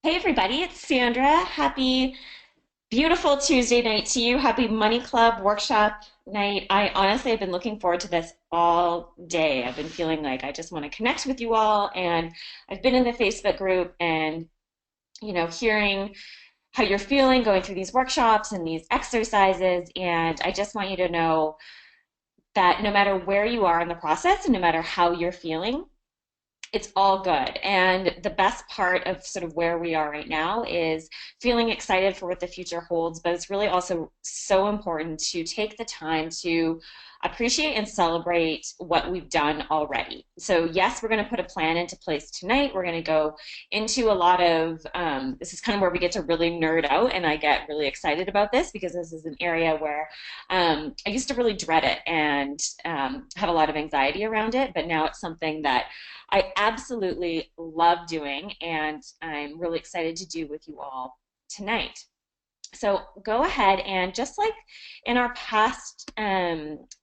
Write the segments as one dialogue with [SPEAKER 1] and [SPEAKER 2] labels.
[SPEAKER 1] Hey everybody, it's Sandra. Happy beautiful Tuesday night to you. Happy Money Club workshop night. I honestly have been looking forward to this all day. I've been feeling like I just want to connect with you all, and I've been in the Facebook group and hearing how you're feeling going through these workshops and these exercises, and I just want you to know that no matter where you are in the process and no matter how you're feeling, it's all good. And the best part of sort of where we are right now is feeling excited for what the future holds, but it's really also so important to take the time to appreciate and celebrate what we've done already. So, yes, we're going to put a plan into place tonight. We're going to go into a lot of this is kind of where we get to really nerd out, and I get really excited about this because this is an area where I used to really dread it and have a lot of anxiety around it, but now it's something that I absolutely love doing, and I'm really excited to do with you all tonight. So go ahead and just like in our past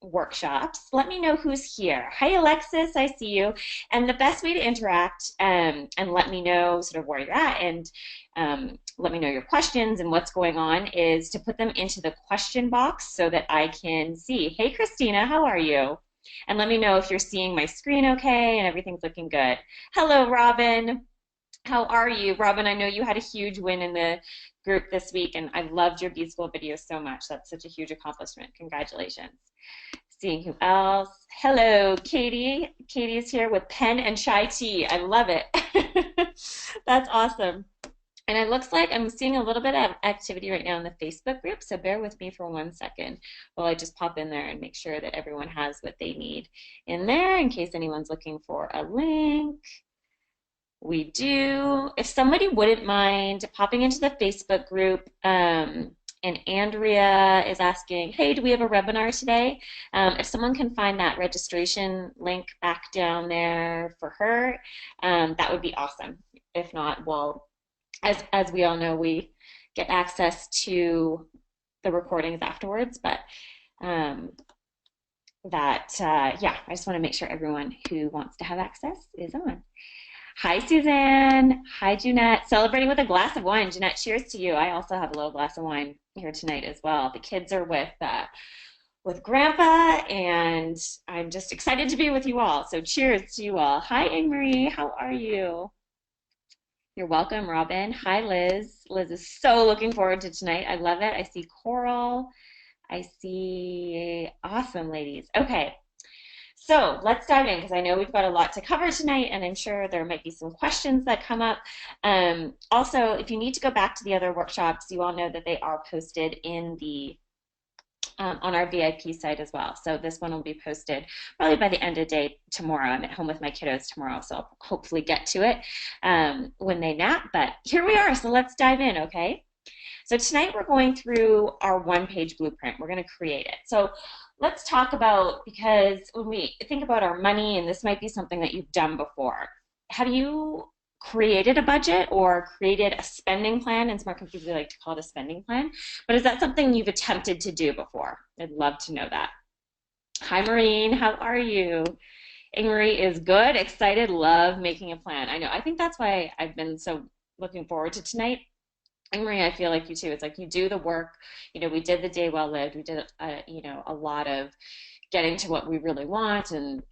[SPEAKER 1] workshops, let me know who's here. Hi, Alexis, I see you. And the best way to interact and let me know sort of where you're at and let me know your questions and what's going on is to put them into the question box so that I can see. Hey, Christina, how are you? And let me know if you're seeing my screen okay and everything's looking good. Hello, Robin. How are you? Robin, I know you had a huge win in the group this week, and I loved your B School video so much. That's such a huge accomplishment. Congratulations. Seeing who else? Hello, Katie. Katie is here with pen and chai tea. I love it. That's awesome. And it looks like I'm seeing a little bit of activity right now in the Facebook group, so bear with me for 1 second while I just pop in there and make sure that everyone has what they need in there in case anyone's looking for a link. We do. If somebody wouldn't mind popping into the Facebook group, and Andrea is asking, hey, do we have a webinar today? If someone can find that registration link back down there for her, that would be awesome. If not, well, as we all know, we get access to the recordings afterwards, but um, yeah, I just want to make sure everyone who wants to have access is on. Hi, Suzanne. Hi, Jeanette. Celebrating with a glass of wine. Jeanette, cheers to you. I also have a little glass of wine here tonight as well. The kids are with Grandpa, and I'm just excited to be with you all. So cheers to you all. Hi, Ingmarie. How are you? You're welcome, Robin. Hi, Liz. Liz is so looking forward to tonight. I love it. I see Coral. I see awesome ladies. Okay, so let's dive in because I know we've got a lot to cover tonight, and I'm sure there might be some questions that come up. Also, if you need to go back to the other workshops, you all know that they are posted in the on our VIP site as well. So this one will be posted probably by the end of the day tomorrow. I'm at home with my kiddos tomorrow, so I'll hopefully get to it when they nap. But here we are, so let's dive in, okay? So tonight we're going through our one-page blueprint. We're going to create it. So let's talk about, because when we think about our money, and this might be something that you've done before, have you created a budget or created a spending plan? And smart computers like to call it a spending plan. But is that something you've attempted to do before? I'd love to know that. Hi, Maureen. How are you? Ingrid is good, excited, love making a plan. I know. I think that's why I've been so looking forward to tonight. And Maria, I feel like you too. It's like you do the work. We did the day well lived. We did, a lot of getting to what we really want and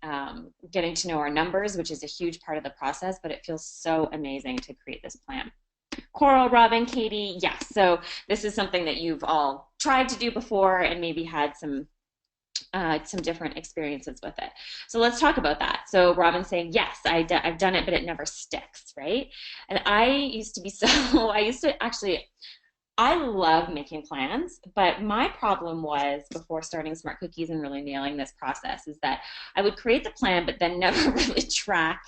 [SPEAKER 1] getting to know our numbers, which is a huge part of the process. But it feels so amazing to create this plan. Coral, Robin, Katie, yes. So this is something that you've all tried to do before and maybe had some different experiences with it. So let's talk about that. So Robin's saying, yes, I've done it, but it never sticks, right? And I used to be so, I used to actually, I love making plans, but my problem was before starting Smart Cookies and really nailing this process is that I would create the plan, but then never really track.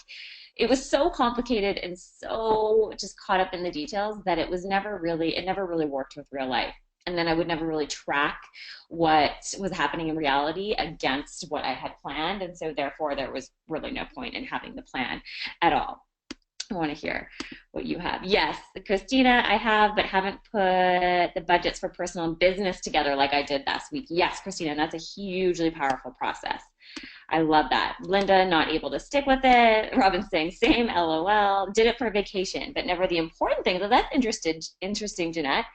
[SPEAKER 1] It was so complicated and so just caught up in the details that it never really worked with real life. And then I would never really track what was happening in reality against what I had planned. And so therefore there was really no point in having the plan at all. I want to hear what you have. Yes, Christina, I have, but haven't put the budgets for personal and business together like I did last week. Yes, Christina, and that's a hugely powerful process. I love that. Linda, not able to stick with it. Robin saying, same, LOL. Did it for vacation, but never the important things. So that's interesting, Jeanette.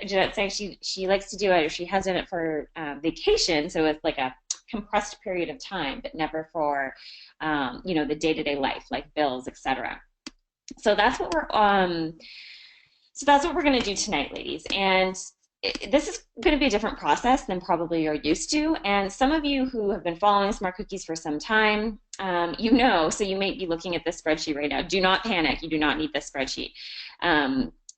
[SPEAKER 1] Jeanette saying she likes to do it, or she has done it for vacation, so it's like a compressed period of time, but never for the day-to-day life, like bills, etc. So that's what we're going to do tonight, ladies. And this is going to be a different process than probably you're used to. And some of you who have been following Smart Cookies for some time, so you may be looking at this spreadsheet right now. Do not panic. You do not need this spreadsheet.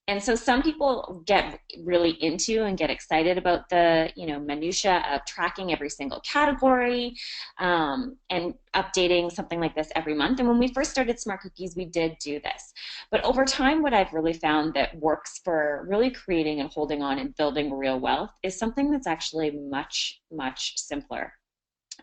[SPEAKER 1] And so some people get really into and get excited about the, minutia of tracking every single category and updating something like this every month. And when we first started Smart Cookies, we did do this. But over time, what I've really found that works for really creating and holding on and building real wealth is something that's actually much, much simpler.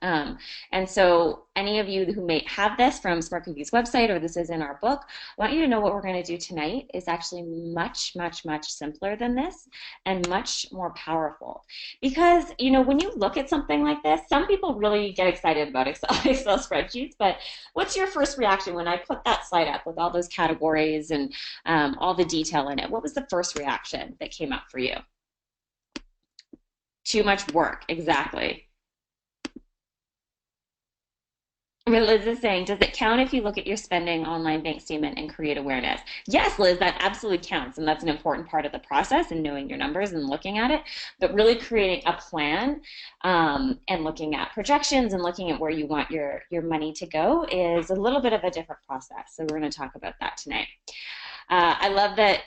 [SPEAKER 1] And so any of you who may have this from Smart Cookies website, or this is in our book, I want you to know what we're going to do tonight is actually much, much, much simpler than this and much more powerful. Because, when you look at something like this, some people really get excited about Excel spreadsheets, but what's your first reaction when I put that slide up with all those categories and all the detail in it? What was the first reaction that came up for you? Too much work, exactly. Liz is saying, does it count if you look at your spending online bank statement and create awareness? Yes, Liz, that absolutely counts. And that's an important part of the process and knowing your numbers and looking at it. But really creating a plan and looking at projections and looking at where you want your money to go is a little bit of a different process. So we're going to talk about that tonight. I love that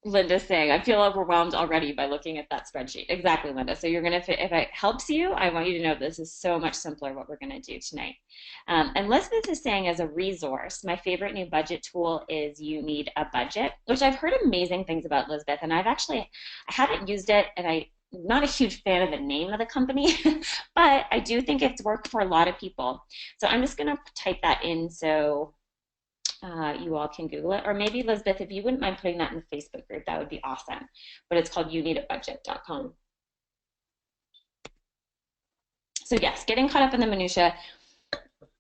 [SPEAKER 1] Linda's saying, I feel overwhelmed already by looking at that spreadsheet. Exactly, Linda. So you're going to, if it helps you, I want you to know this is so much simpler what we're going to do tonight. And Elizabeth is saying, as a resource, my favorite new budget tool is You Need a Budget, which I've heard amazing things about, Elizabeth, and I haven't used it, and I'm not a huge fan of the name of the company, but I do think it's worked for a lot of people. So I'm just going to type that in so you all can Google it. Or maybe, Elizabeth, if you wouldn't mind putting that in the Facebook group, that would be awesome. But it's called youneedabudget.com. So yes, getting caught up in the minutia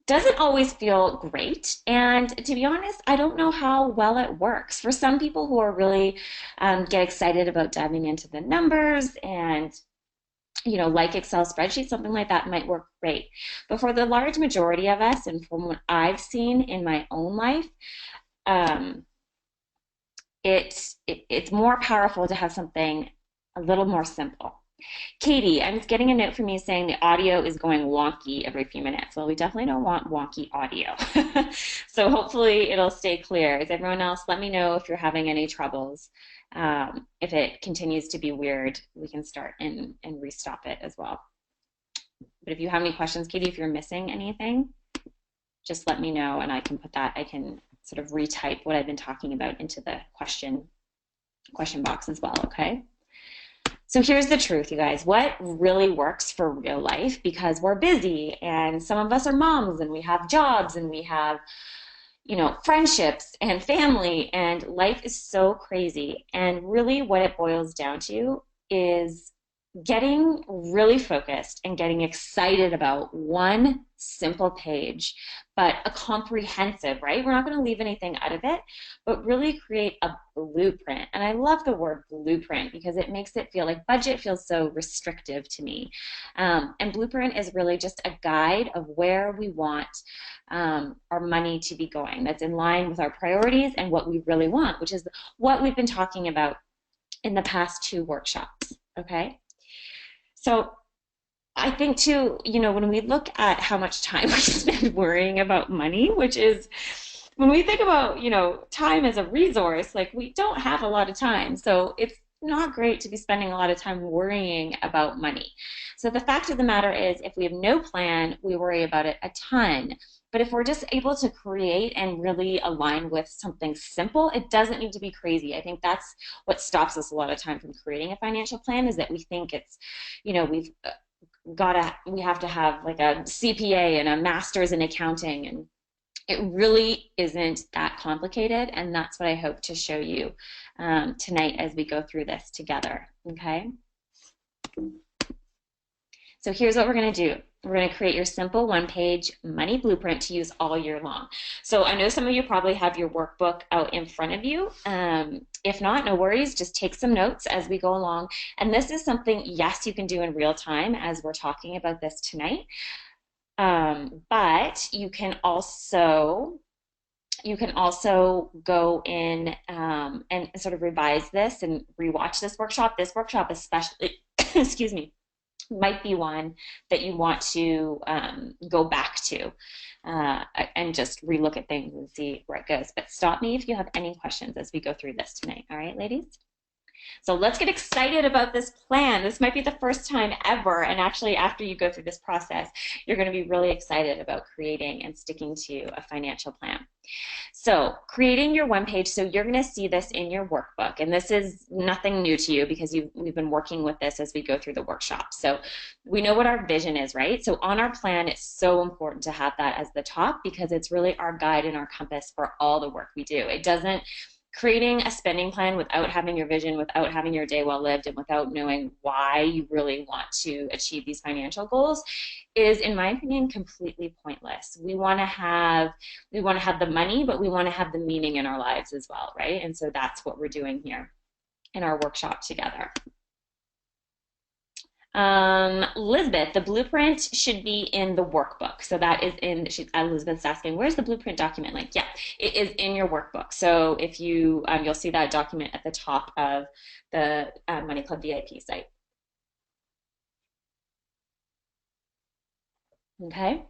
[SPEAKER 1] doesn't always feel great. And to be honest, I don't know how well it works. For some people who are really get excited about diving into the numbers and like Excel spreadsheets, something like that might work great. But for the large majority of us, and from what I've seen in my own life, it's more powerful to have something a little more simple. Katie, I'm just getting a note from you saying the audio is going wonky every few minutes. Well, we definitely don't want wonky audio. So hopefully it'll stay clear. Is everyone else, let me know if you're having any troubles. If it continues to be weird, we can start and restop it as well. But if you have any questions, Katie, if you're missing anything, just let me know and I can sort of retype what I've been talking about into the question box as well, okay? So here's the truth, you guys. What really works for real life, because we're busy and some of us are moms and we have jobs and we have friendships and family, and life is so crazy. And really what it boils down to is getting really focused and getting excited about one simple page, but a comprehensive, right? We're not going to leave anything out of it, but really create a blueprint. And I love the word blueprint because it makes it feel like budget feels so restrictive to me. And blueprint is really just a guide of where we want our money to be going. That's in line with our priorities and what we really want, which is what we've been talking about in the past 2 workshops, okay? So I think too, when we look at how much time we spend worrying about money, which is, when we think about, time as a resource, like we don't have a lot of time. So it's not great to be spending a lot of time worrying about money. So the fact of the matter is, if we have no plan, we worry about it a ton. But if we're just able to create and really align with something simple, it doesn't need to be crazy. I think that's what stops us a lot of time from creating a financial plan, is that we think it's, we have to have like a CPA and a master's in accounting, and it really isn't that complicated. And that's what I hope to show you tonight as we go through this together, okay? So here's what we're going to do. We're going to create your simple one-page money blueprint to use all year long. So I know some of you probably have your workbook out in front of you. If not, no worries, just take some notes as we go along. And this is something, yes, you can do in real time as we're talking about this tonight. But you can also go in and sort of revise this and rewatch this workshop. This workshop especially, excuse me, might be one that you want to go back to and just relook at things and see where it goes. But stop me if you have any questions as we go through this tonight. All right, ladies? So let's get excited about this plan. This might be the first time ever, and actually after you go through this process, you're going to be really excited about creating and sticking to a financial plan. So creating your one page, so you're going to see this in your workbook, and this is nothing new to you because we've been working with this as we go through the workshop. So we know what our vision is, right? So on our plan, it's so important to have that as the top because it's really our guide and our compass for all the work we do. It doesn't Creating a spending plan without having your vision, without having your day well lived, and without knowing why you really want to achieve these financial goals is, in my opinion, completely pointless. We want to have the money, but we want to have the meaning in our lives as well, right? And so that's what we're doing here in our workshop together. Elizabeth, the blueprint should be in the workbook. So that is Elizabeth's asking, where's the blueprint document link? Yeah, it is in your workbook. So if you'll see that document at the top of the Money Club VIP site. Okay.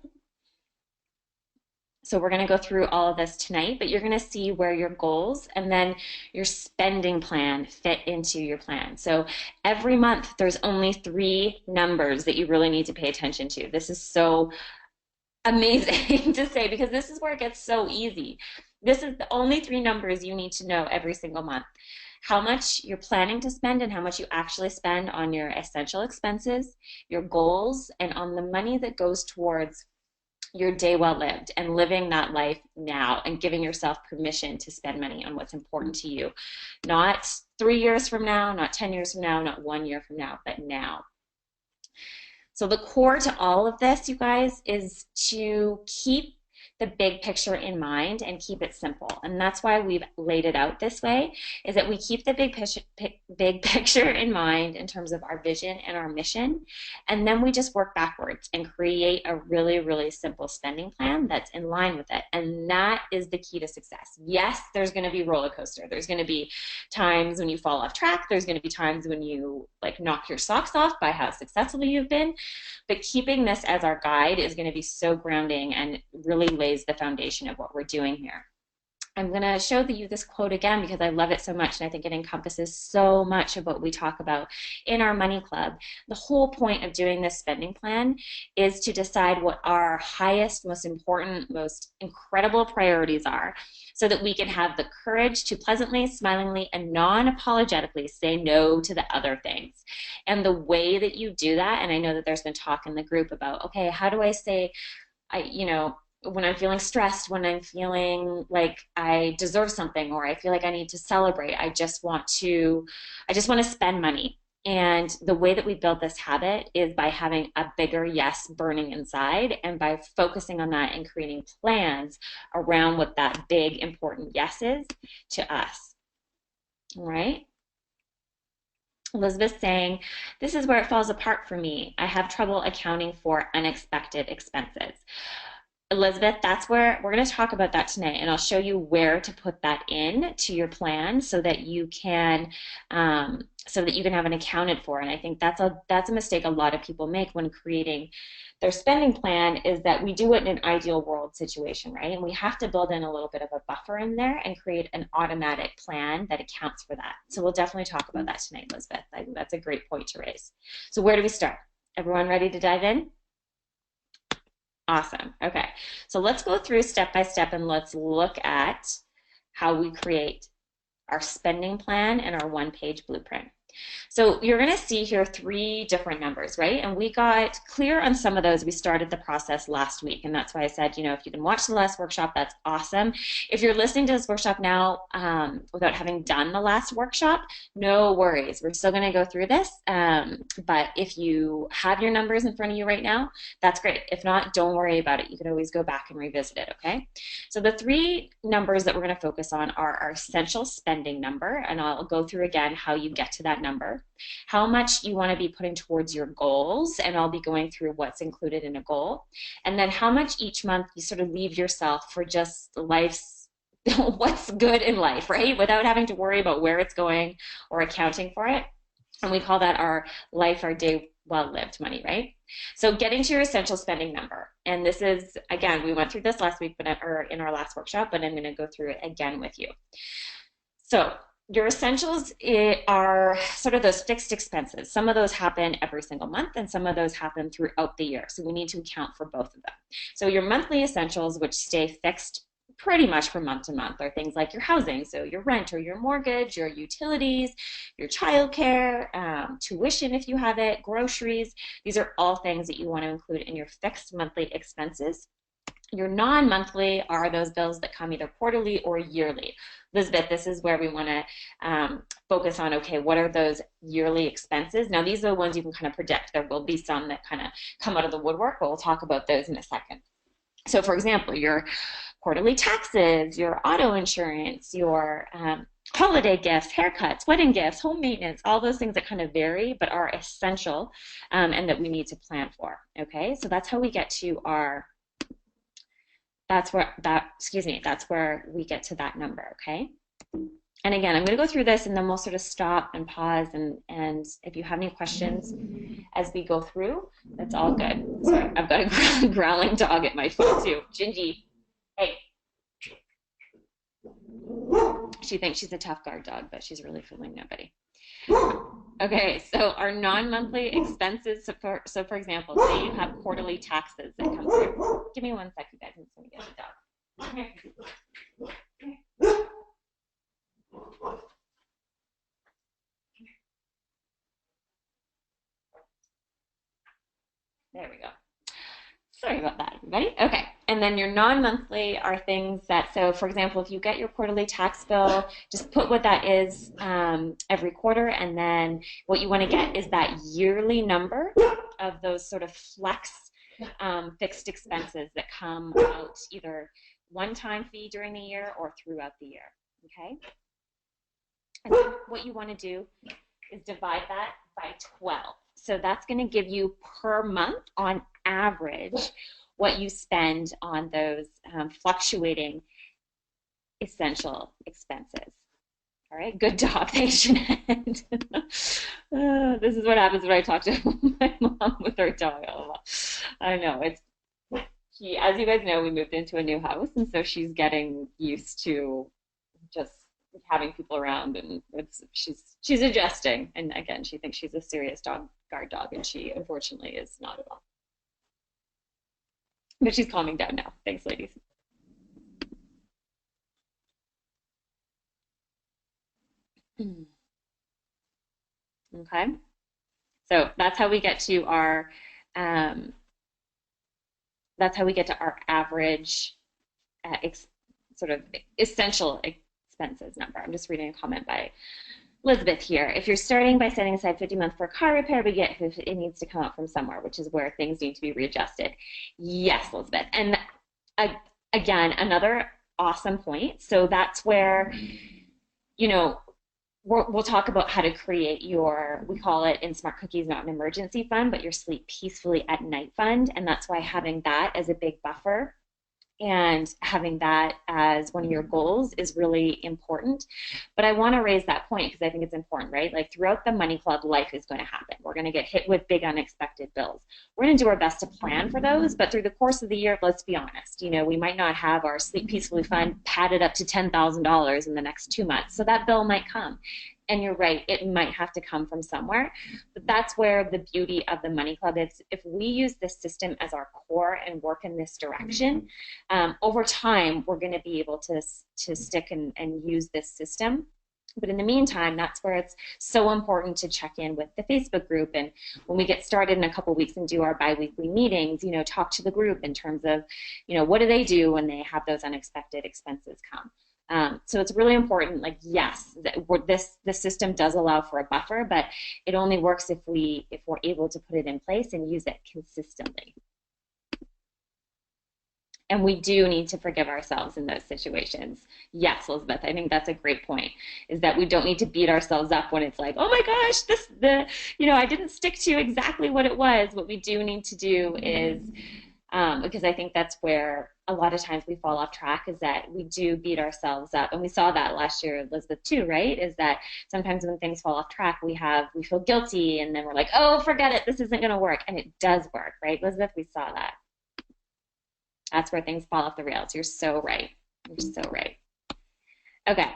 [SPEAKER 1] So we're going to go through all of this tonight, but you're going to see where your goals and then your spending plan fit into your plan. So every month there's only 3 numbers that you really need to pay attention to. This is so amazing to say because this is where it gets so easy. This is the only 3 numbers you need to know every single month. How much you're planning to spend and how much you actually spend on your essential expenses, your goals, and on the money that goes towards your day well lived and living that life now and giving yourself permission to spend money on what's important to you. Not 3 years from now, not 10 years from now, not 1 year from now, but now. So the core to all of this, you guys, is to keep the big picture in mind and keep it simple. And that's why we've laid it out this way, is that we keep the big picture in mind in terms of our vision and our mission. And then we just work backwards and create a really, really simple spending plan that's in line with it. And that is the key to success. Yes, there's going to be roller coaster. There's going to be times when you fall off track. There's going to be times when you knock your socks off by how successful you've been. But keeping this as our guide is going to be so grounding and really lays the foundation of what we're doing here. I'm going to show you this quote again because I love it so much and I think it encompasses so much of what we talk about in our Money Club. The whole point of doing this spending plan is to decide what our highest, most important, most incredible priorities are so that we can have the courage to pleasantly, smilingly, and non-apologetically say no to the other things. And the way that you do that, and I know that there's been talk in the group about, okay, how do I say, when I'm feeling stressed, when I'm feeling like I deserve something or I feel like I need to celebrate, I just want to spend money. And the way that we build this habit is by having a bigger yes burning inside and by focusing on that and creating plans around what that big important yes is to us. All right? Elizabeth saying, this is where it falls apart for me. I have trouble accounting for unexpected expenses. Elizabeth, that's where we're going to talk about that tonight, and I'll show you where to put that in to your plan so that you can have it accounted for. And I think that's a mistake a lot of people make when creating their spending plan, is that we do it in an ideal world situation, right? And we have to build in a little bit of a buffer in there and create an automatic plan that accounts for that. So we'll definitely talk about that tonight, Elizabeth. I think that's a great point to raise. So where do we start? Everyone ready to dive in? Awesome. Okay, so let's go through step by step and let's look at how we create our spending plan and our one-page blueprint. So you're going to see here three different numbers, right? And we got clear on some of those. We started the process last week. And that's why I said, you know, if you can watch the last workshop, that's awesome. If you're listening to this workshop now without having done the last workshop, no worries. We're still going to go through this. But if you have your numbers in front of you right now, that's great. If not, don't worry about it. You can always go back and revisit it, okay? So the three numbers that we're going to focus on are our essential spending number, and I'll go through again how you get to that number, how much you want to be putting towards your goals, and I'll be going through what's included in a goal, and then how much each month you sort of leave yourself for just life's what's good in life, right? Without having to worry about where it's going or accounting for it. And we call that our life, our day well lived money, right? So getting to your essential spending number. And this is, again, we went through this last week, or in our last workshop, but I'm going to go through it again with you. So your essentials are sort of those fixed expenses. Some of those happen every single month, and some of those happen throughout the year. So we need to account for both of them. So your monthly essentials, which stay fixed pretty much from month to month, are things like your housing, so your rent or your mortgage, your utilities, your childcare, tuition if you have it, groceries. These are all things that you want to include in your fixed monthly expenses. Your non-monthly are those bills that come either quarterly or yearly. Elizabeth, this is where we want to focus on, okay, what are those yearly expenses? Now, these are the ones you can kind of predict. There will be some that kind of come out of the woodwork, but we'll talk about those in a second. So, for example, your quarterly taxes, your auto insurance, your holiday gifts, haircuts, wedding gifts, home maintenance, all those things that kind of vary but are essential and that we need to plan for, okay? So that's how we get to our that's where we get to that number, okay? And again, I'm going to go through this and then we'll sort of stop and pause, and if you have any questions as we go through, that's all good. Sorry, I've got a growling dog at my feet too. Gingy, hey. She thinks she's a tough guard dog, but she's really fooling nobody. Okay, so our non-monthly expenses, so for example, say you have quarterly taxes that come through. Give me 1 second, guys. I'm just going to get the dog. There we go. Sorry about that, everybody. Okay, and then your non-monthly are things that, so for example, if you get your quarterly tax bill, just put what that is every quarter, and then what you want to get is that yearly number of those sort of flex fixed expenses that come out either one-time fee during the year or throughout the year, okay? And then what you want to do is divide that by 12. So that's going to give you per month on average what you spend on those fluctuating essential expenses. All right, good dog. Thanks, Jeanette. This is what happens when I talk to my mom with her dog. I know, as you guys know, we moved into a new house, and so she's getting used to just having people around, and she's adjusting. And again, she thinks she's a serious guard dog, and she unfortunately is not at all. But she's calming down now. Thanks, ladies. Okay, so that's how we get to our average sort of essential expenses number. I'm just reading a comment by Elizabeth here. If you're starting by setting aside 50 months for a car repair, we get it needs to come up from somewhere, which is where things need to be readjusted. Yes, Elizabeth. And again, another awesome point. So that's where, you know, we'll talk about how to create your, we call it in Smart Cookies, not an emergency fund, but your sleep peacefully at night fund. And that's why having that as a big buffer and having that as one of your goals is really important. But I want to raise that point because I think it's important, right? Like throughout the Money Club, life is going to happen. We're going to get hit with big unexpected bills. We're going to do our best to plan for those, but through the course of the year, let's be honest, you know, we might not have our Sleep Peacefully fund padded up to $10,000 in the next 2 months. So that bill might come. And you're right, it might have to come from somewhere. But that's where the beauty of the Money Club is. If we use this system as our core and work in this direction, over time, we're going to be able to stick and use this system But in the meantime, that's where it's so important to check in with the Facebook group. And when we get started in a couple of weeks and do our biweekly meetings, talk to the group in terms of, what do they do when they have those unexpected expenses come. So it's really important, like, yes, this system does allow for a buffer, but it only works if we're able to put it in place and use it consistently. And we do need to forgive ourselves in those situations. Yes, Elizabeth, I think that's a great point, is that we don't need to beat ourselves up when it's like, oh my gosh, I didn't stick to exactly what it was. What we do need to do is, because I think that's where a lot of times we fall off track, is that we do beat ourselves up. And we saw that last year, Elizabeth, too, right? Is that sometimes when things fall off track, we feel guilty, and then we're like, oh, forget it, this isn't going to work. And it does work, right, Elizabeth? We saw that. That's where things fall off the rails. You're so right. You're so right. Okay.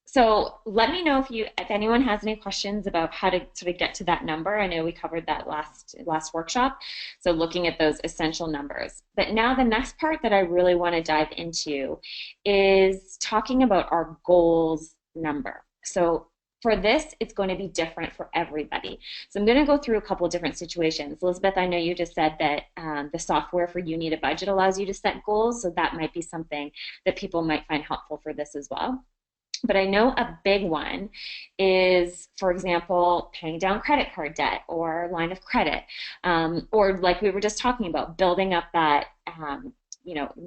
[SPEAKER 1] So let me know if anyone has any questions about how to sort of get to that number. I know we covered that last workshop. So looking at those essential numbers. But now the next part that I really want to dive into is talking about our goals number. So for this, it's going to be different for everybody. So I'm going to go through a couple of different situations. Elizabeth, I know you just said that the software for You Need a Budget allows you to set goals, so that might be something that people might find helpful for this as well. But I know a big one is, for example, paying down credit card debt or line of credit, or like we were just talking about, building up that,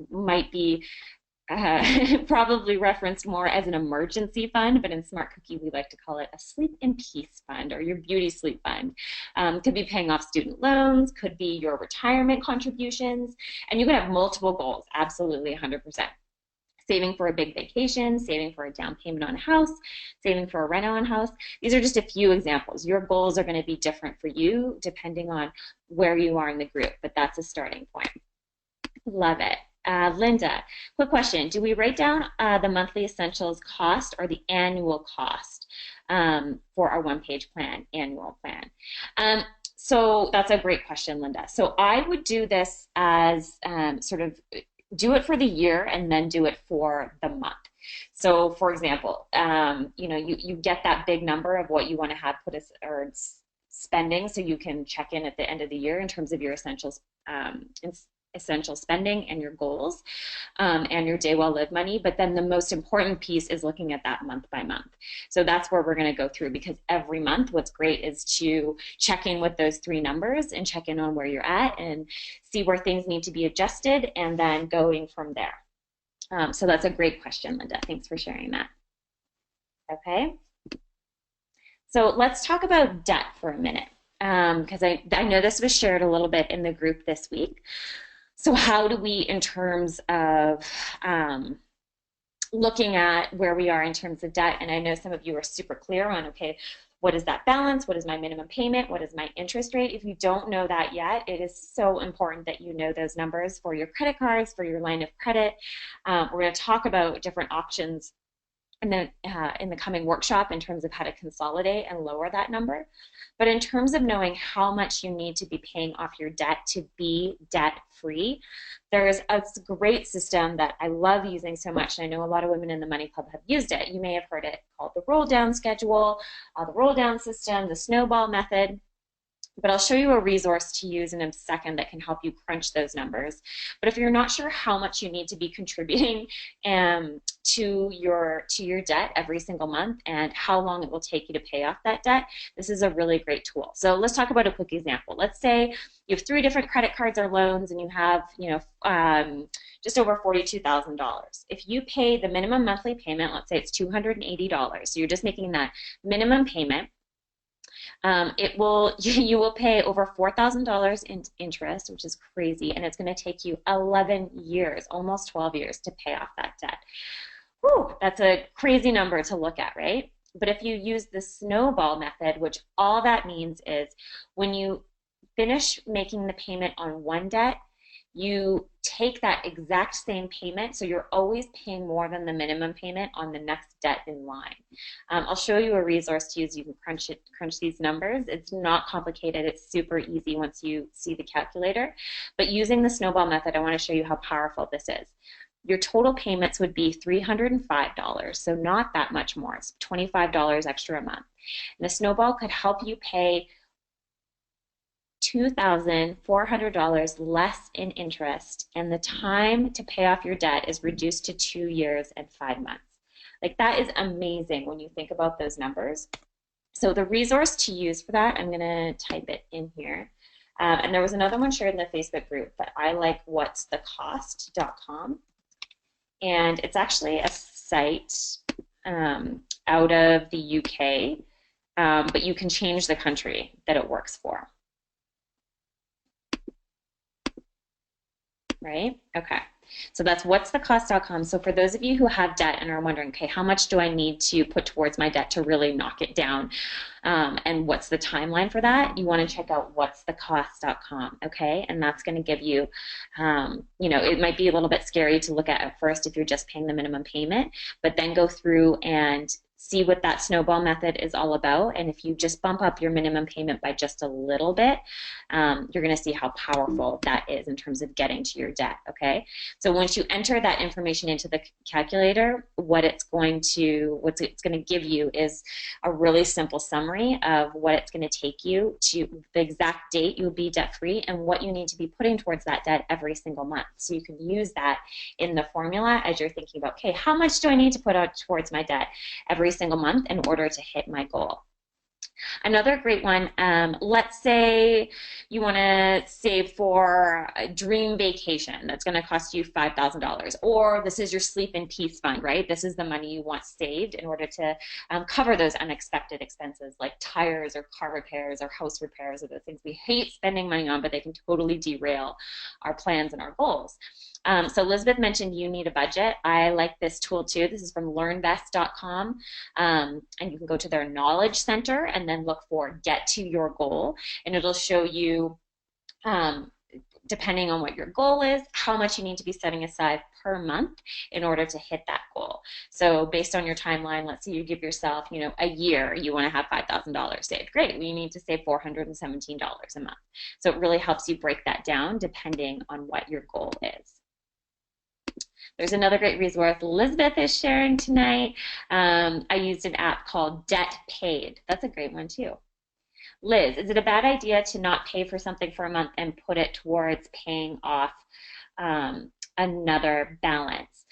[SPEAKER 1] might be probably referenced more as an emergency fund, but in Smart Cookie, we like to call it a sleep in peace fund, or your beauty sleep fund. Could be paying off student loans, could be your retirement contributions, and you can have multiple goals, absolutely 100%. Saving for a big vacation, saving for a down payment on a house, saving for a rent on a house. These are just a few examples. Your goals are going to be different for you depending on where you are in the group, but that's a starting point. Love it. Linda, quick question. Do we write down the monthly essentials cost or the annual cost for our one-page plan, annual plan? So that's a great question, Linda. So I would do this as sort of do it for the year and then do it for the month. So for example, you get that big number of what you want to have put as or spending, so you can check in at the end of the year in terms of your essentials essential spending and your goals and your day well lived money. But then the most important piece is looking at that month by month. So that's where we're going to go through, because every month what's great is to check in with those three numbers and check in on where you're at and see where things need to be adjusted, and then going from there. So that's a great question, Linda. Thanks for sharing that. Okay. So let's talk about debt for a minute, because I know this was shared a little bit in the group this week. So how do we, in terms of looking at where we are in terms of debt, and I know some of you are super clear on, okay, what is that balance? What is my minimum payment? What is my interest rate? If you don't know that yet, it is so important that you know those numbers for your credit cards, for your line of credit. We're going to talk about different options in the coming workshop in terms of how to consolidate and lower that number. But in terms of knowing how much you need to be paying off your debt to be debt free, there's a great system that I love using so much, and I know a lot of women in the Money Club have used it. You may have heard it called the roll down schedule, the roll down system, the snowball method. But I'll show you a resource to use in a second that can help you crunch those numbers. But if you're not sure how much you need to be contributing to your debt every single month and how long it will take you to pay off that debt, this is a really great tool. So let's talk about a quick example. Let's say you have 3 different credit cards or loans, and you have just over $42,000. If you pay the minimum monthly payment, let's say it's $280, so you're just making that minimum payment. You will pay over $4,000 in interest, which is crazy, and it's going to take you 11 years, almost 12 years, to pay off that debt. Whew, that's a crazy number to look at, right? But if you use the snowball method, which all that means is when you finish making the payment on one debt, you take that exact same payment, so you're always paying more than the minimum payment on the next debt in line. I'll show you a resource to use. You can crunch these numbers. It's not complicated. It's super easy once you see the calculator. But using the snowball method, I want to show you how powerful this is. your total payments would be $305, so not that much more. It's $25 extra a month. And the snowball could help you pay $2,400 less in interest, and the time to pay off your debt is reduced to 2 years and 5 months. Like, that is amazing when you think about those numbers. So the resource to use for that, I'm going to type it in here. And there was another one shared in the Facebook group, but I like whatsthecost.com. And it's actually a site out of the UK, but you can change the country that it works for. Right? Okay. So that's whatsthecost.com. So for those of you who have debt and are wondering, okay, how much do I need to put towards my debt to really knock it down? And what's the timeline for that? You want to check out whatsthecost.com, okay? And that's going to give you, it might be a little bit scary to look at first if you're just paying the minimum payment, but then go through and see what that snowball method is all about. And if you just bump up your minimum payment by just a little bit, you're going to see how powerful that is in terms of getting to your debt, okay? So once you enter that information into the calculator, what it's going to give you is a really simple summary of what it's going to take you to the exact date you'll be debt-free and what you need to be putting towards that debt every single month. So you can use that in the formula as you're thinking about, okay, how much do I need to put out towards my debt every single month in order to hit my goal? Another great one, let's say you want to save for a dream vacation that's going to cost you $5,000, or this is your sleep in peace fund, right? This is the money you want saved in order to cover those unexpected expenses like tires or car repairs or house repairs or those things we hate spending money on, but they can totally derail our plans and our goals. So Elizabeth mentioned You Need a Budget. I like this tool too. This is from learnvest.com, and you can go to their knowledge center and then look for Get to Your Goal, and it'll show you, depending on what your goal is, how much you need to be setting aside per month in order to hit that goal. So based on your timeline, let's say you give yourself, a year, you want to have $5,000 saved. Great, well, you need to save $417 a month. So it really helps you break that down depending on what your goal is. There's another great resource Elizabeth is sharing tonight. I used an app called Debt Paid. That's a great one too. Liz, is it a bad idea to not pay for something for a month and put it towards paying off another balance?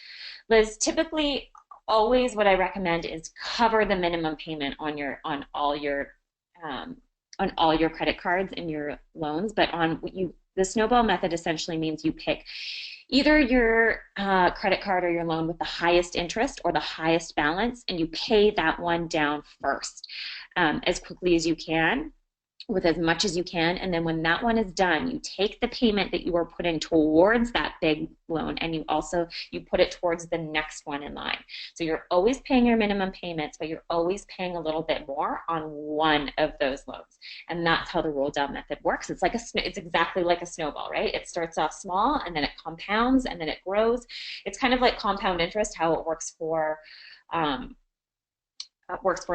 [SPEAKER 1] Liz, typically, always what I recommend is cover the minimum payment on all your credit cards and your loans. But the snowball method essentially means you pick either your credit card or your loan with the highest interest or the highest balance, and you pay that one down first as quickly as you can, with as much as you can, and then when that one is done, you take the payment that you are putting towards that big loan and you put it towards the next one in line. So you're always paying your minimum payments, but you're always paying a little bit more on one of those loans. And that's how the roll down method works. It's exactly like a snowball, right? It starts off small and then it compounds and then it grows. It's kind of like compound interest, how it works for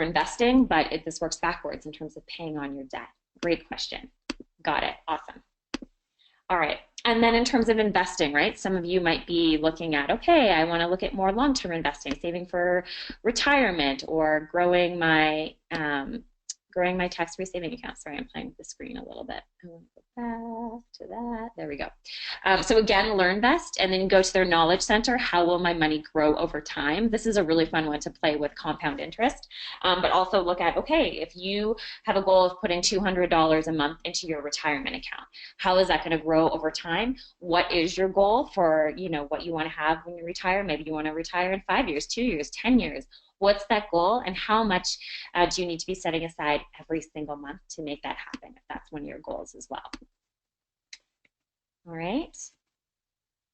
[SPEAKER 1] investing, but this works backwards in terms of paying on your debt. Great question. Got it. Awesome. All right. And then in terms of investing, right, some of you might be looking at, okay, I want to look at more long-term investing, saving for retirement, or growing my tax-free saving account. Sorry, I'm playing with the screen a little bit. I want to go back to that. There we go. So again, LearnVest, and then go to their knowledge center. How will my money grow over time? This is a really fun one to play with compound interest, but also look at, okay, if you have a goal of putting $200 a month into your retirement account, how is that going to grow over time? What is your goal for, what you want to have when you retire? Maybe you want to retire in 5 years, 2 years, 10 years. What's that goal, and how much do you need to be setting aside every single month to make that happen, if that's one of your goals as well? All right.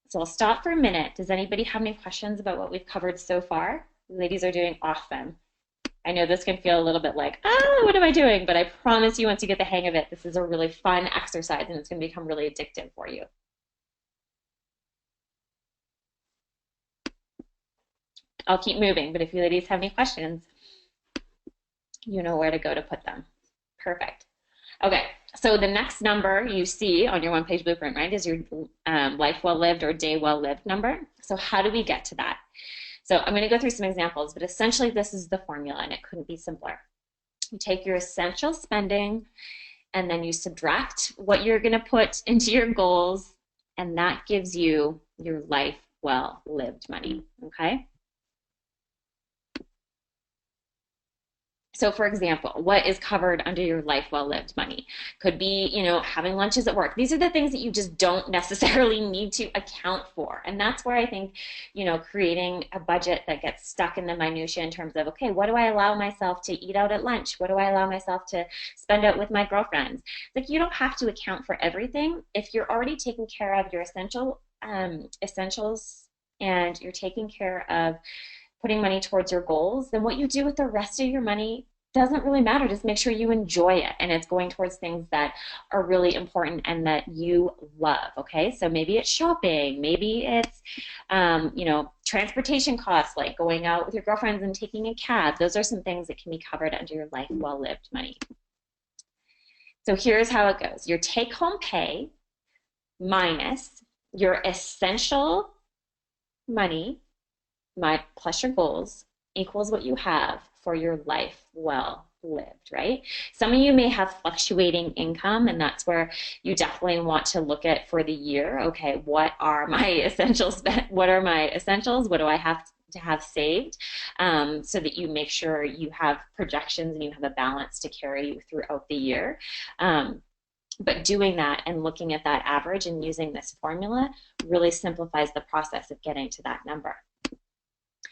[SPEAKER 1] So I'll stop for a minute. Does anybody have any questions about what we've covered so far? The ladies are doing awesome. I know this can feel a little bit like, oh, what am I doing? But I promise you, once you get the hang of it, this is a really fun exercise, and it's going to become really addictive for you. I'll keep moving, but if you ladies have any questions, you know where to go to put them. Perfect. Okay, So the next number you see on your one-page blueprint, right, is your life well lived or day well lived number. So how do we get to that? So I'm going to go through some examples, but essentially this is the formula and it couldn't be simpler. You take your essential spending and then you subtract what you're going to put into your goals, and that gives you your life well lived money, okay? So for example, what is covered under your life well lived money? Could be, having lunches at work. These are the things that you just don't necessarily need to account for. And that's where I think, creating a budget that gets stuck in the minutia in terms of, okay, what do I allow myself to eat out at lunch? What do I allow myself to spend out with my girlfriends? Like, you don't have to account for everything. If you're already taking care of your essentials and you're taking care of putting money towards your goals, then what you do with the rest of your money doesn't really matter. Just make sure you enjoy it and it's going towards things that are really important and that you love, okay? So maybe it's shopping, maybe it's, transportation costs, like going out with your girlfriends and taking a cab. Those are some things that can be covered under your life well lived money. So here's how it goes. Your take home pay minus your essential money plus your goals equals what you have for your life well lived, right? Some of you may have fluctuating income, and that's where you definitely want to look at for the year. Okay, what are my essentials? What are my essentials? What do I have to have saved, so that you make sure you have projections and you have a balance to carry you throughout the year. But doing that and looking at that average and using this formula really simplifies the process of getting to that number.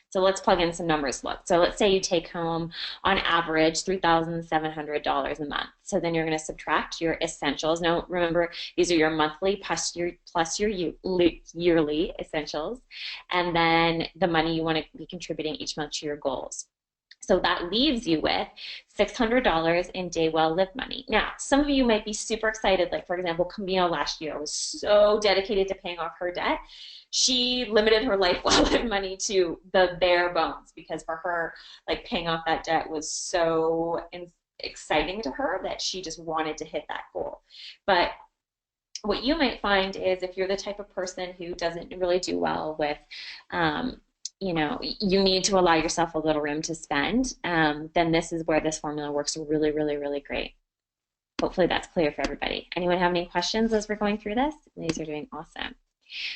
[SPEAKER 1] So let's plug in some numbers. Look, so let's say you take home on average $3,700 a month. So then you're going to subtract your essentials. Now remember, these are your monthly plus your yearly essentials, and then the money you want to be contributing each month to your goals. So that leaves you with $600 in day well lived money. Now, some of you might be super excited. Like, for example, Camille last year was so dedicated to paying off her debt. She limited her life well lived money to the bare bones, because for her, like, paying off that debt was so exciting to her that she just wanted to hit that goal. But what you might find is, if you're the type of person who doesn't really do well with you need to allow yourself a little room to spend, then this is where this formula works really, really, really great. Hopefully that's clear for everybody. Anyone have any questions as we're going through this? These are doing awesome.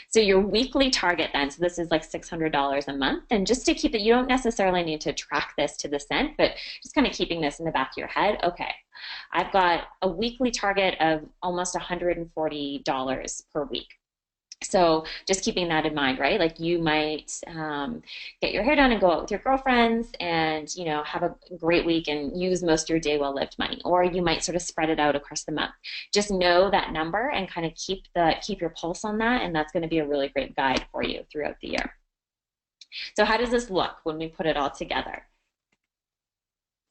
[SPEAKER 1] So your weekly target then, so this is like $600 a month, and just to keep it, you don't necessarily need to track this to the cent, but just kind of keeping this in the back of your head. Okay, I've got a weekly target of almost $140 per week. So just keeping that in mind, right? Like, you might get your hair done and go out with your girlfriends and, have a great week and use most of your day well lived money, or you might sort of spread it out across the month. Just know that number and kind of keep your pulse on that, and that's going to be a really great guide for you throughout the year. So how does this look when we put it all together?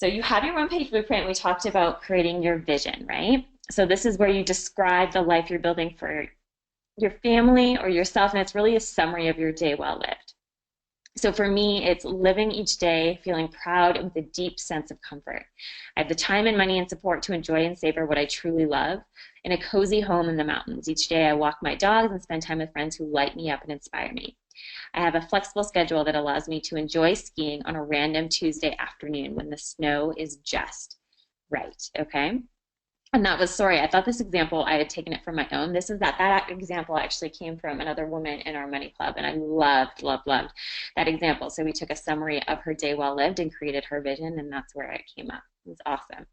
[SPEAKER 1] So you have your one-page blueprint. We talked about creating your vision, right? So this is where you describe the life you're building for your family or yourself, and it's really a summary of your day well lived. So for me, it's living each day feeling proud and with a deep sense of comfort. I have the time and money and support to enjoy and savor what I truly love in a cozy home in the mountains. Each day I walk my dogs and spend time with friends who light me up and inspire me. I have a flexible schedule that allows me to enjoy skiing on a random Tuesday afternoon when the snow is just right, okay? And that was, sorry, I thought this example, I had taken it from my own. This is that example actually came from another woman in our money club, and I loved, loved, loved that example. So we took a summary of her day well lived and created her vision, and that's where it came up. It was awesome.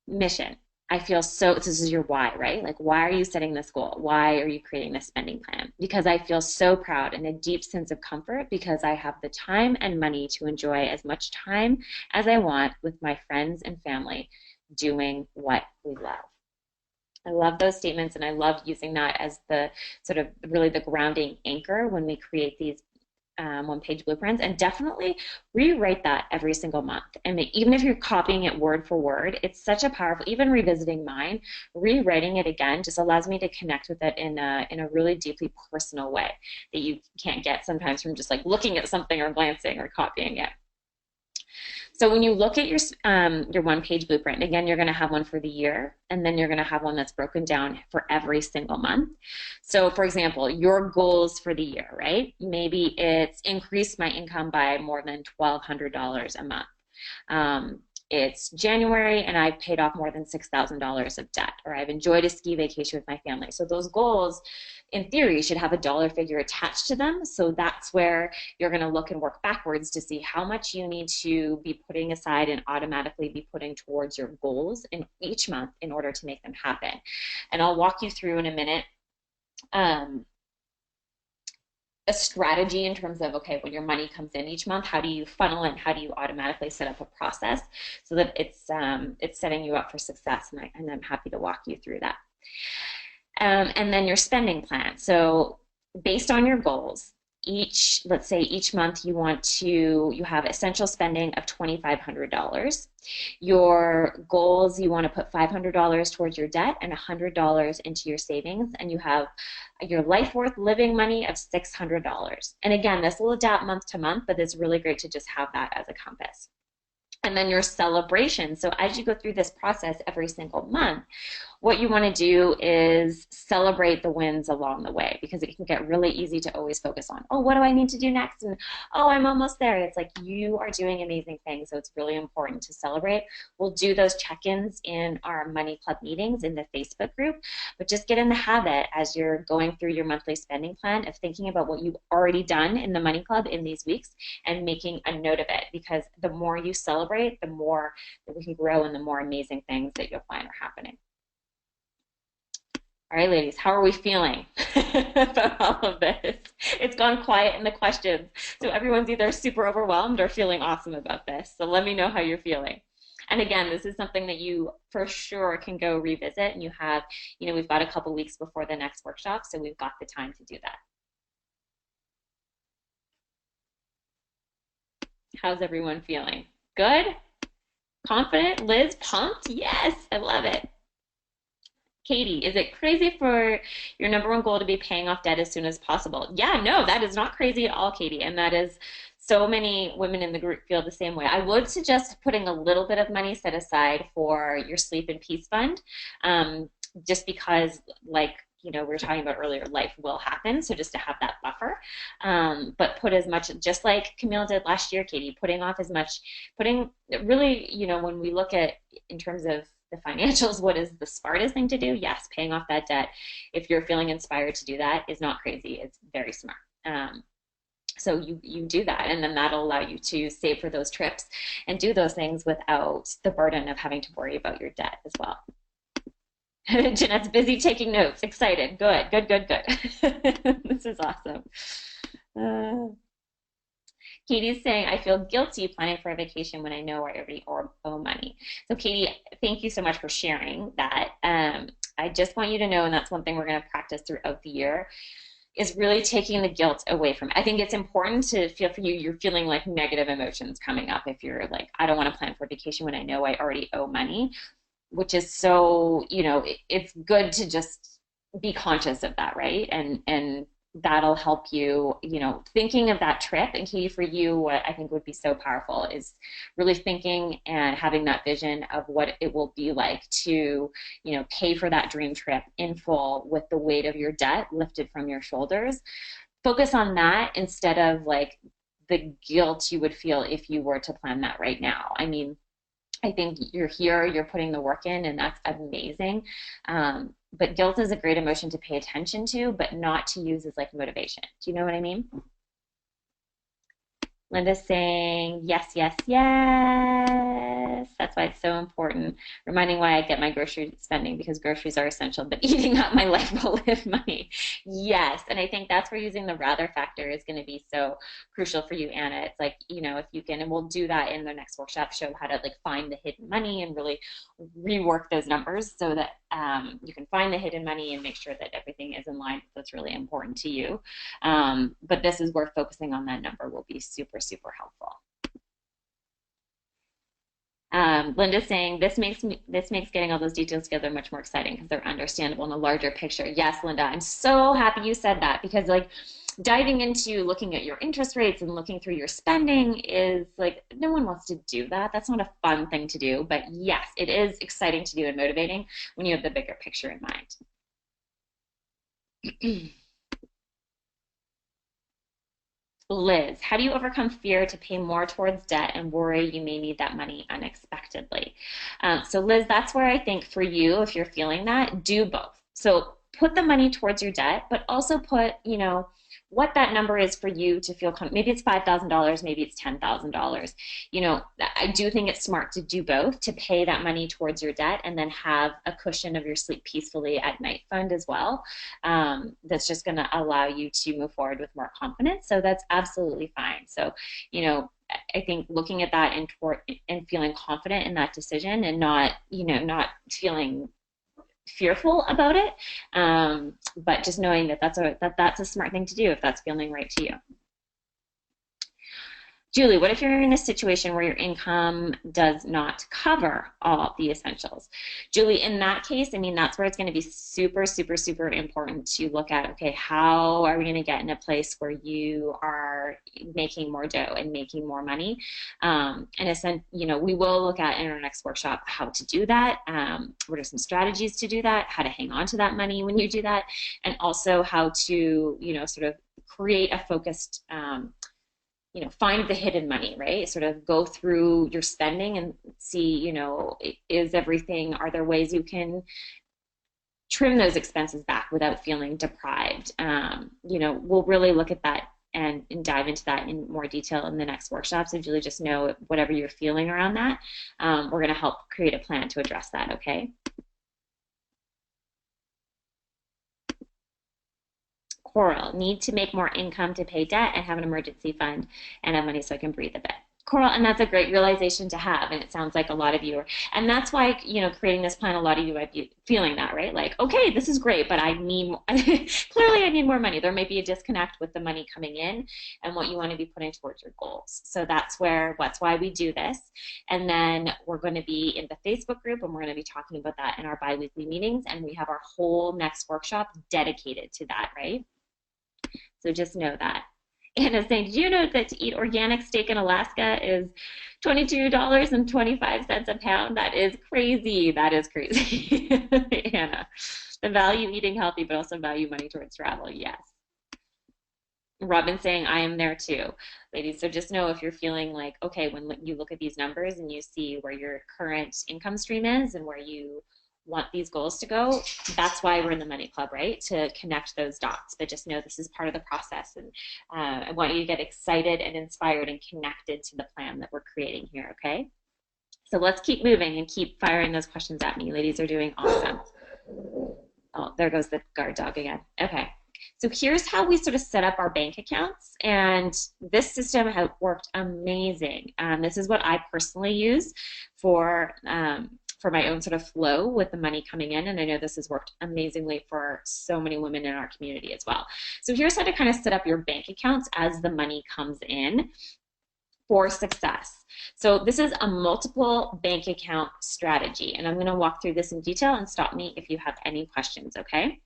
[SPEAKER 1] Mission. I feel so, this is your why, right? Like, why are you setting this goal? Why are you creating this spending plan? Because I feel so proud and a deep sense of comfort because I have the time and money to enjoy as much time as I want with my friends and family doing what we love. I love those statements, and I love using that as the sort of really the grounding anchor when we create these one-page blueprints, and definitely rewrite that every single month. And even if you're copying it word for word, it's such a powerful, even revisiting mine, rewriting it again just allows me to connect with it in a really deeply personal way that you can't get sometimes from just like looking at something or glancing or copying it. So when you look at your one-page blueprint, again, you're going to have one for the year, and then you're going to have one that's broken down for every single month. So for example, your goals for the year, right? Maybe it's increase my income by more than $1,200 a month. Um, it's January and I've paid off more than $6,000 of debt, or I've enjoyed a ski vacation with my family. So those goals, in theory, should have a dollar figure attached to them. So that's where you're going to look and work backwards to see how much you need to be putting aside and automatically be putting towards your goals in each month in order to make them happen. And I'll walk you through in a minute. A strategy in terms of, okay, when your money comes in each month, how do you funnel and how do you automatically set up a process so that it's setting you up for success, and I'm happy to walk you through that. And then your spending plan. So based on your goals, let's say each month you have essential spending of $2,500. Your goals, you want to put $500 towards your debt and $100 into your savings, and you have your life worth living money of $600. And again, this will adapt month to month, but it's really great to just have that as a compass. And then your celebration. So as you go through this process every single month, what you want to do is celebrate the wins along the way, because it can get really easy to always focus on, oh, what do I need to do next? And oh, I'm almost there. It's like you are doing amazing things. So it's really important to celebrate. We'll do those check-ins in our Money Club meetings in the Facebook group, but just get in the habit as you're going through your monthly spending plan of thinking about what you've already done in the Money Club in these weeks and making a note of it, because the more you celebrate, the more that we can grow and the more amazing things that you'll find are happening. All right, ladies, how are we feeling about all of this? It's gone quiet in the questions. So everyone's either super overwhelmed or feeling awesome about this. So let me know how you're feeling. And again, this is something that you for sure can go revisit. And we've got a couple weeks before the next workshop, so we've got the time to do that. How's everyone feeling? Good? Confident? Liz, pumped? Yes, I love it. Katie, is it crazy for your number one goal to be paying off debt as soon as possible? Yeah, no, that is not crazy at all, Katie. And that is, so many women in the group feel the same way. I would suggest putting a little bit of money set aside for your sleep and peace fund, just because, like, we were talking about earlier, life will happen. So just to have that buffer, but put as much, just like Camille did last year, Katie, putting really, when we look at in terms of the financials, what is the smartest thing to do? Yes, paying off that debt, if you're feeling inspired to do that, is not crazy. It's very smart. So you do that, and then that'll allow you to save for those trips and do those things without the burden of having to worry about your debt as well. Jeanette's busy taking notes. Excited. Good. This is awesome. Katie's saying, I feel guilty planning for a vacation when I know I already owe money. So Katie, thank you so much for sharing that. I just want you to know, and that's one thing we're going to practice throughout the year, is really taking the guilt away from it. I think it's important to feel for you, you're feeling like negative emotions coming up if you're like, I don't want to plan for a vacation when I know I already owe money, which is so, it's good to just be conscious of that, right? And that'll help you, thinking of that trip. And Katie, for you, what I think would be so powerful is really thinking and having that vision of what it will be like to, pay for that dream trip in full with the weight of your debt lifted from your shoulders. Focus on that instead of like the guilt you would feel if you were to plan that right now. I mean, I think you're here, you're putting the work in, and that's amazing. But guilt is a great emotion to pay attention to, but not to use as like motivation. Do you know what I mean? Linda's saying, yes, yes, yes. That's why it's so important. Reminding why I get my grocery spending, because groceries are essential, but eating up my life will live money. Yes, and I think that's where using the rather factor is going to be so crucial for you, Anna. It's like, if you can, and we'll do that in the next workshop, show how to like find the hidden money and really rework those numbers so that you can find the hidden money and make sure that everything is in line with what's really important to you. But this is where focusing on that number will be super, super helpful. Linda's saying this makes getting all those details together much more exciting because they're understandable in a larger picture. Yes, Linda, I'm so happy you said that because like diving into looking at your interest rates and looking through your spending is like no one wants to do that. That's not a fun thing to do, but yes, it is exciting to do and motivating when you have the bigger picture in mind. Liz, how do you overcome fear to pay more towards debt and worry you may need that money unexpectedly? So, Liz, that's where I think for you, if you're feeling that, do both. So, put the money towards your debt, but also put, what that number is for you to feel maybe it's $5,000, maybe it's $10,000. I do think it's smart to do both, to pay that money towards your debt and then have a cushion of your sleep peacefully at night fund as well. That's just going to allow you to move forward with more confidence. So that's absolutely fine. So, I think looking at that and feeling confident in that decision and not feeling fearful about it, but just knowing that that's a smart thing to do if that's feeling right to you. Julie, what if you're in a situation where your income does not cover all the essentials? Julie, in that case, I mean, that's where it's going to be super, super, super important to look at, okay, how are we going to get in a place where you are making more dough and making more money? We will look at in our next workshop how to do that. What are some strategies to do that? How to hang on to that money when you do that, and also how to, sort of create a focused find the hidden money, right? Sort of go through your spending and see, are there ways you can trim those expenses back without feeling deprived? We'll really look at that and dive into that in more detail in the next workshop. So Julie, just know whatever you're feeling around that, we're going to help create a plan to address that, okay? Coral, need to make more income to pay debt and have an emergency fund and have money so I can breathe a bit. Coral, and that's a great realization to have, and it sounds like a lot of you are, and that's why, creating this plan, a lot of you might be feeling that, right? Like, okay, this is great, but I need, clearly I need more money. There might be a disconnect with the money coming in and what you want to be putting towards your goals. So that's why we do this. And then we're going to be in the Facebook group, and we're going to be talking about that in our bi-weekly meetings, and we have our whole next workshop dedicated to that, right? So just know that. Anna's saying, did you know that to eat organic steak in Alaska is $22.25 a pound? That is crazy. That is crazy. Anna, the value eating healthy, but also value money towards travel. Yes. Robin saying, I am there too. Ladies, so just know if you're feeling like, okay, when you look at these numbers and you see where your current income stream is and where you want these goals to go, that's why we're in the Money Club, right? To connect those dots. But just know this is part of the process, and I want you to get excited and inspired and connected to the plan that we're creating here, okay? So let's keep moving and keep firing those questions at me. Ladies are doing awesome. Oh, there goes the guard dog again. Okay. So here's how we sort of set up our bank accounts, and this system has worked amazing. This is what I personally use for my own sort of flow with the money coming in, and I know this has worked amazingly for so many women in our community as well. So here's how to kind of set up your bank accounts as the money comes in for success. So this is a multiple bank account strategy, and I'm going to walk through this in detail and stop me if you have any questions, okay?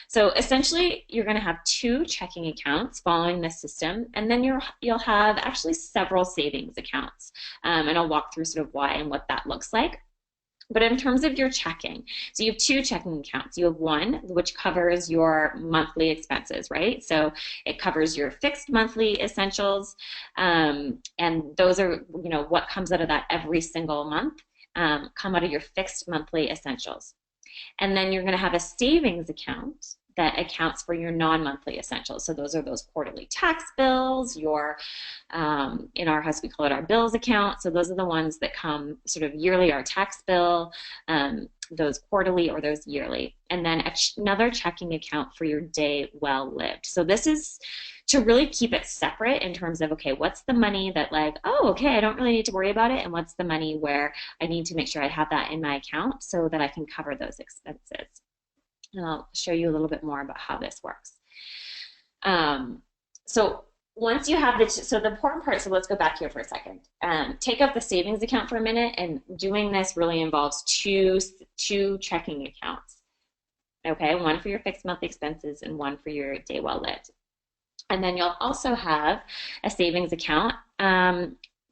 [SPEAKER 1] So essentially, you're going to have 2 checking accounts following this system, and then you'll have actually several savings accounts, and I'll walk through sort of why and what that looks like. But in terms of your checking, so you have 2 checking accounts. You have one which covers your monthly expenses, right? So it covers your fixed monthly essentials, and those are, what comes out of that every single month, come out of your fixed monthly essentials. And then you're going to have a savings account that accounts for your non-monthly essentials. So those are those quarterly tax bills, in our house we call it our bills account. So those are the ones that come sort of yearly, our tax bill, those quarterly or those yearly. And then another checking account for your day well lived. So this is to really keep it separate in terms of, okay, what's the money that like, oh, okay, I don't really need to worry about it, and what's the money where I need to make sure I have that in my account so that I can cover those expenses. And I'll show you a little bit more about how this works. So once you have so the important part, so let's go back here for a second. Take up the savings account for a minute, and doing this really involves two checking accounts. Okay, one for your fixed monthly expenses and one for your day well lived. And then you'll also have a savings account.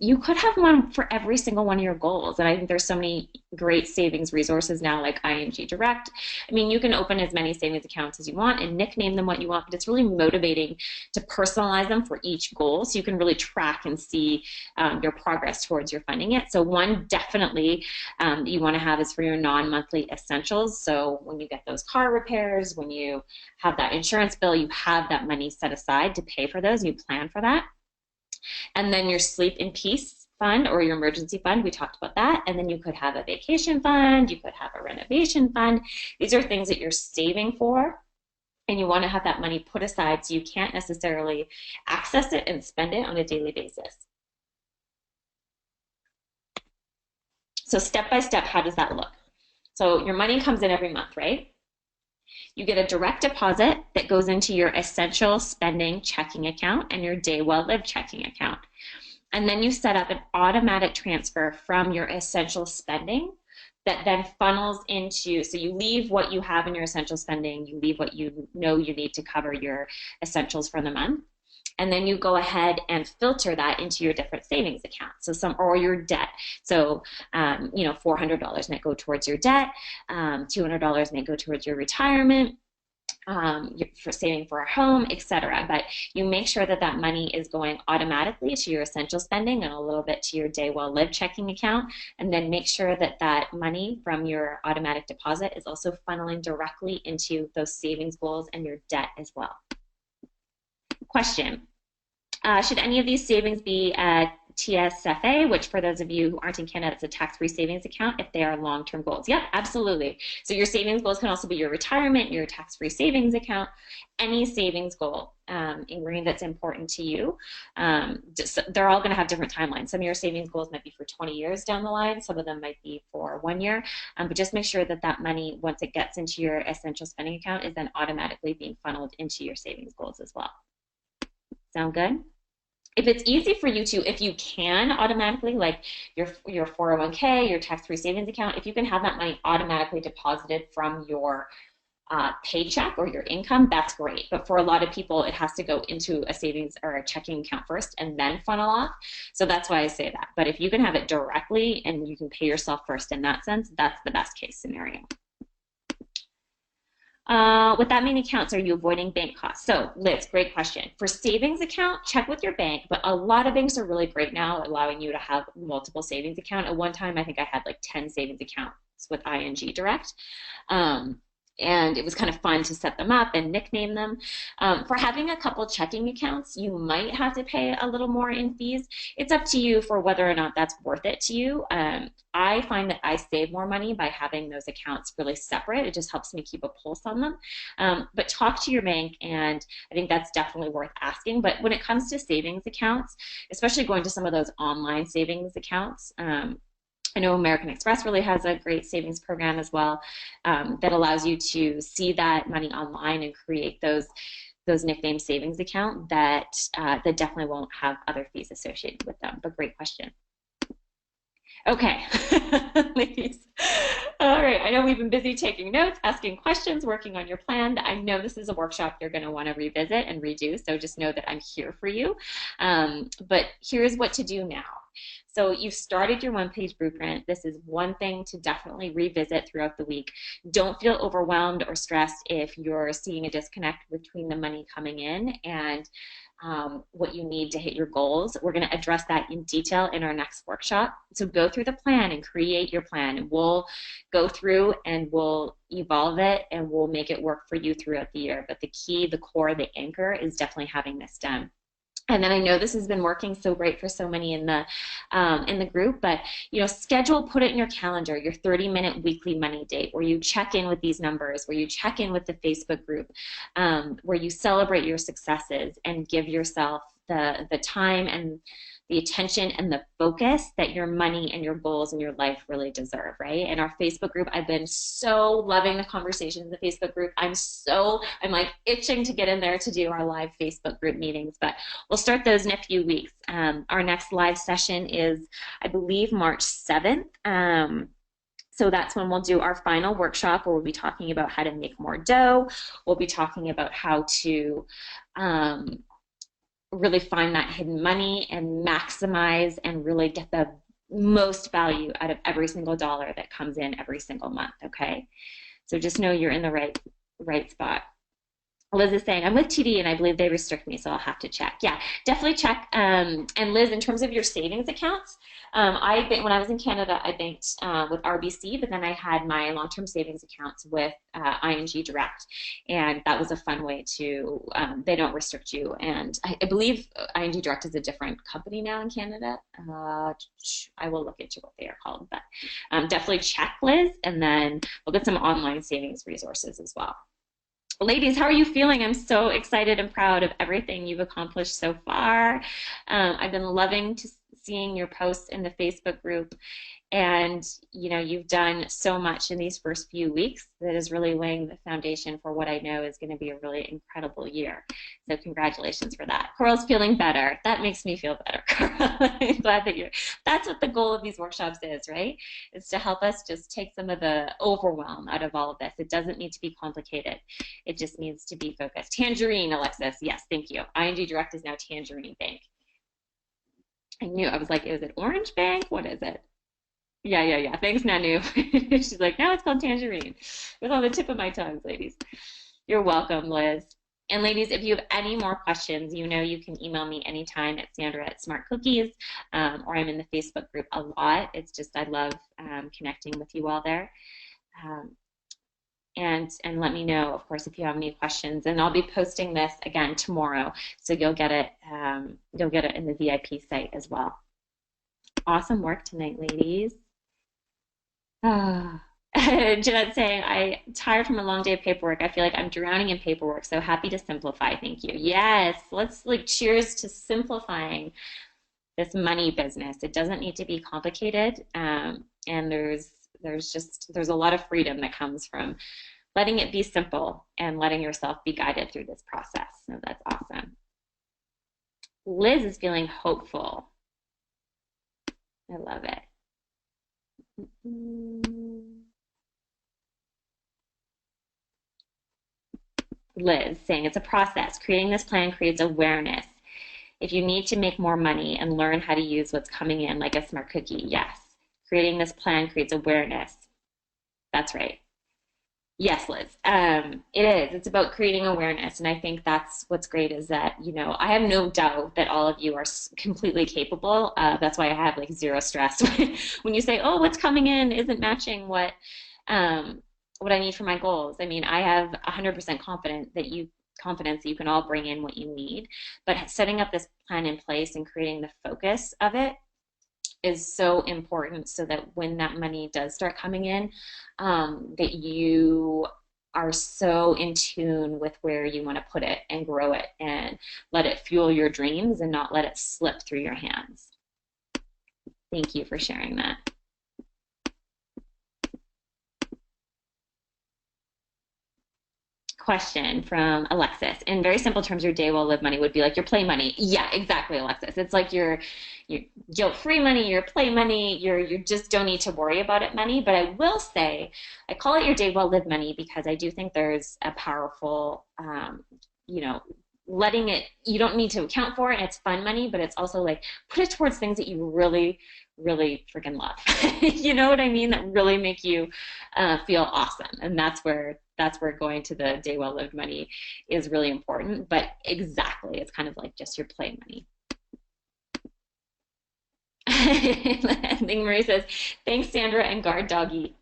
[SPEAKER 1] You could have one for every single one of your goals. And I think there's so many great savings resources now, like ING Direct. I mean, you can open as many savings accounts as you want and nickname them what you want, but it's really motivating to personalize them for each goal so you can really track and see your progress towards your funding it. So one definitely that you want to have is for your non-monthly essentials. So when you get those car repairs, when you have that insurance bill, you have that money set aside to pay for those, and you plan for that. And then your sleep in peace fund or your emergency fund, we talked about that. And then you could have a vacation fund, you could have a renovation fund. These are things that you're saving for, and you want to have that money put aside so you can't necessarily access it and spend it on a daily basis. So step by step, how does that look? So your money comes in every month, right? You get a direct deposit that goes into your essential spending checking account and your day well lived checking account. And then you set up an automatic transfer from your essential spending that then funnels into, so you leave what you have in your essential spending, you leave what you know you need to cover your essentials for the month. And then you go ahead and filter that into your different savings accounts. So or your debt. So, $400 might go towards your debt, $200 may go towards your retirement, for saving for a home, etc. But you make sure that that money is going automatically to your essential spending and a little bit to your day well lived checking account. And then make sure that that money from your automatic deposit is also funneling directly into those savings goals and your debt as well. Question, should any of these savings be a TSFA, which for those of you who aren't in Canada, it's a tax-free savings account if they are long-term goals? Yep, absolutely. So your savings goals can also be your retirement, your tax-free savings account, any savings goal in green that's important to you. They're all going to have different timelines. Some of your savings goals might be for 20 years down the line. Some of them might be for 1 year. But just make sure that that money, once it gets into your essential spending account, is then automatically being funneled into your savings goals as well. Sound good? If it's easy for you to, if you can automatically, like your 401k, your tax-free savings account, if you can have that money automatically deposited from your paycheck or your income, that's great. But for a lot of people, it has to go into a savings or a checking account first and then funnel off. So that's why I say that. But if you can have it directly and you can pay yourself first in that sense, that's the best case scenario. With that many accounts, are you avoiding bank costs? So, Liz, great question. For savings account, check with your bank, but a lot of banks are really great now, allowing you to have multiple savings account. At one time, I think I had like 10 savings accounts with ING Direct. And it was kind of fun to set them up and nickname them. For having a couple checking accounts, you might have to pay a little more in fees. It's up to you for whether or not that's worth it to you. I find that I save more money by having those accounts really separate. It just helps me keep a pulse on them. But talk to your bank, and I think that's definitely worth asking. But when it comes to savings accounts, especially going to some of those online savings accounts, I know American Express really has a great savings program as well that allows you to see that money online and create those nickname savings account that definitely won't have other fees associated with them. But great question. Okay, ladies. All right, I know we've been busy taking notes, asking questions, working on your plan. I know this is a workshop you're going to want to revisit and redo, so just know that I'm here for you. But here's what to do now. So you've started your one-page blueprint. This is one thing to definitely revisit throughout the week. Don't feel overwhelmed or stressed if you're seeing a disconnect between the money coming in and what you need to hit your goals. We're going to address that in detail in our next workshop. So go through the plan and create your plan. We'll go through and we'll evolve it and we'll make it work for you throughout the year. But the key, the core, the anchor is definitely having this done. And then I know this has been working so great for so many in the group, but schedule, put it in your calendar, your 30-minute weekly money date, where you check in with these numbers, where you check in with the Facebook group, where you celebrate your successes and give yourself the time and the attention and the focus that your money and your goals in your life really deserve, right? And our Facebook group, I've been so loving the conversations in the Facebook group. I'm like itching to get in there to do our live Facebook group meetings, but we'll start those in a few weeks. Our next live session is, I believe, March 7th. So that's when we'll do our final workshop where we'll be talking about how to make more dough. We'll be talking about how to really find that hidden money and maximize and really get the most value out of every single dollar that comes in every single month, okay? So just know you're in the right spot. Liz is saying, I'm with TD and I believe they restrict me, so I'll have to check. Yeah, definitely check. And Liz, in terms of your savings accounts, when I was in Canada, I banked with RBC, but then I had my long-term savings accounts with ING Direct. And that was a fun way to, they don't restrict you. And I believe ING Direct is a different company now in Canada. I will look into what they are called, but definitely check, Liz, and then we'll get some online savings resources as well. Ladies, how are you feeling? I'm so excited and proud of everything you've accomplished so far. I've been loving seeing your posts in the Facebook group, and you've done so much in these first few weeks that is really laying the foundation for what I know is going to be a really incredible year. So congratulations for that. Coral's feeling better. That makes me feel better, Coral. I'm glad that that's what the goal of these workshops is, right? It's to help us just take some of the overwhelm out of all of this. It doesn't need to be complicated. It just needs to be focused. Tangerine, Alexis. Yes, thank you. ING Direct is now Tangerine Bank. I knew. I was like, is it Orange Bank? What is it? Yeah. Thanks, Nanu. She's like, now it's called Tangerine. It was on the tip of my tongue, ladies. You're welcome, Liz. And ladies, if you have any more questions, you can email me anytime at Sandra@SmartCookies, or I'm in the Facebook group a lot. It's just, I love connecting with you all there. And let me know, of course, if you have any questions. And I'll be posting this again tomorrow, so you'll get it in the VIP site as well. Awesome work tonight, ladies. Jeanette's saying, I'm tired from a long day of paperwork. I feel like I'm drowning in paperwork, so happy to simplify. Thank you. Yes, let's cheers to simplifying this money business. It doesn't need to be complicated, and there's a lot of freedom that comes from letting it be simple and letting yourself be guided through this process. So that's awesome. Liz is feeling hopeful. I love it. Liz saying it's a process. Creating this plan creates awareness. If you need to make more money and learn how to use what's coming in like a smart cookie, yes. Creating this plan creates awareness. That's right. Yes, Liz. It is. It's about creating awareness, and I think that's what's great is that, I have no doubt that all of you are completely capable. That's why I have zero stress when you say, oh, what's coming in isn't matching what I need for my goals. I mean, I have 100% confidence that you can all bring in what you need, but setting up this plan in place and creating the focus of it is so important so that when that money does start coming in, that you are so in tune with where you want to put it and grow it and let it fuel your dreams and not let it slip through your hands. Thank you for sharing that. Question from Alexis. In very simple terms, your day well lived money would be like your play money. Yeah, exactly, Alexis. It's like your guilt-free money, your play money, you just don't need to worry about it money. But I will say, I call it your day well lived money because I do think there's a powerful, letting it, you don't need to account for it, and it's fun money, but it's also put it towards things that you really, really freaking love. You know what I mean? That really make you feel awesome. And that's where going to the day well lived money is really important. But exactly, it's kind of like just your play money. I think Marie says, thanks, Sandra and guard doggy.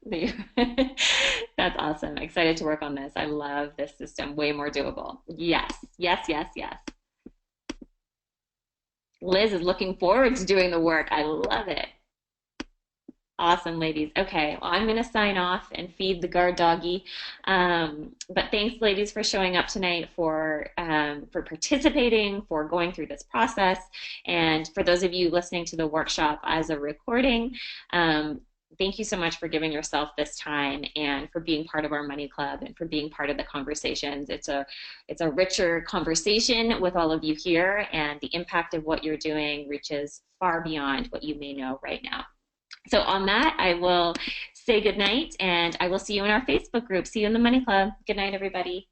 [SPEAKER 1] That's awesome. Excited to work on this. I love this system. Way more doable. Yes. Liz is looking forward to doing the work. I love it. Awesome, ladies. Okay, well, I'm going to sign off and feed the guard doggy. But thanks, ladies, for showing up tonight, for participating, for going through this process, and for those of you listening to the workshop as a recording. Thank you so much for giving yourself this time and for being part of our money club and for being part of the conversations. It's a richer conversation with all of you here, and the impact of what you're doing reaches far beyond what you may know right now. So on that, I will say good night, and I will see you in our Facebook group. See you in the Money Club. Good night, everybody.